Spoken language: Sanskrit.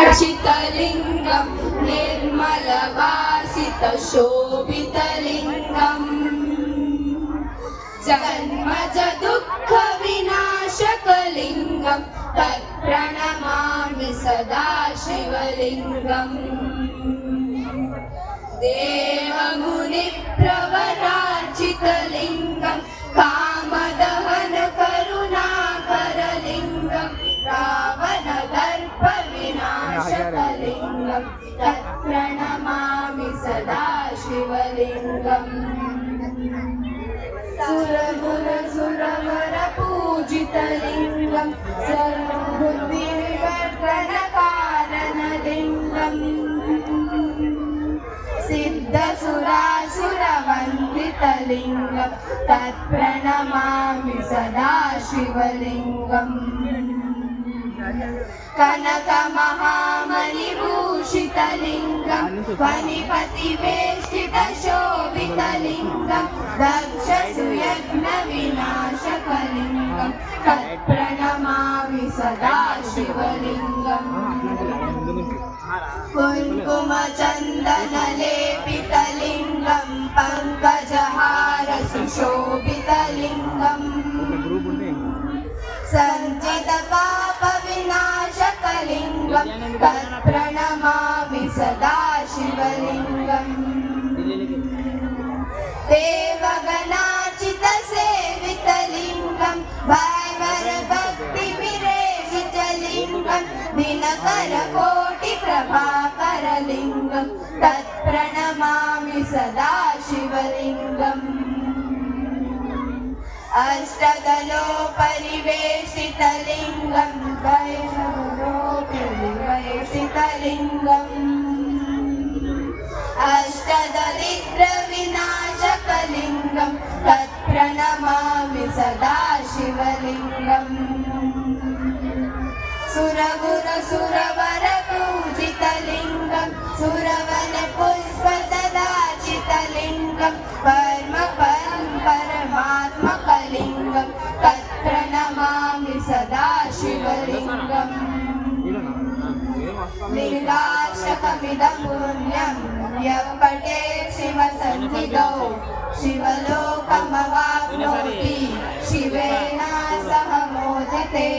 हर्षितलिङ्गं निर्मलवासितशोभितलिङ्गम् जन्मज दुःखविनाशकलिङ्गं तत्प्रणमामि सदा शिवलिङ्गम् देवमुनिप्रवरार्चितलिङ्गं कामदहन करुणाकरलिङ्गं रावणदर्पविनाशकलिङ्गं तत्प्रणमामि सदा शिवलिङ्गम् सुरगुरुसुरवरपूजितलिङ्गं सर्वबुद्धिविवर्धनकारणलिङ्गम् सिद्धसुरासुरवन्दितलिङ्गं तत्प्रणमामि सदा शिवलिङ्गम् कनकमहामणिभूषितलिङ्गं फणिपतिवेष्टितशोभितलिङ्गं दक्षसुयज्ञविनाशकलिङ्गं तत्प्रणमामि सदा शिवलिङ्गम् कुङ्कुमचन्दनलेपितलिङ्गं पङ्कजहारसुशोभितलिङ्गम् सञ्चितपापविनाशकलिङ्गं तत्प्रणमामि सदा शिवलिङ्गम् देवगणार्चितसेवितलिङ्गं वैवरभक्तिविरेशितलिङ्गं दिनकरकोटिप्रभाकरलिङ्गं तत्प्रणमामि सदा शिवलिङ्गम् अष्टदलोपरिवेशितलिङ्गं वैष्णवलोकविवेशितलिङ्गम् अष्टदरिद्रविनाशकलिङ्गं तत्प्रणमामि सदा शिवलिङ्गम् सुरगुरुसुरवरपूजितलिङ्गं सुरवनपुष्पसदाचितलिङ्गं परमात्मकलिङ्गं तत्प्रणमामि सदा शिवलिङ्गम् लिङ्गाष्टकमिदं पुण्यं यः पठेत् शिवसन्निधौ शिवलोकमवाप्नोति शिवेन सह मोदते।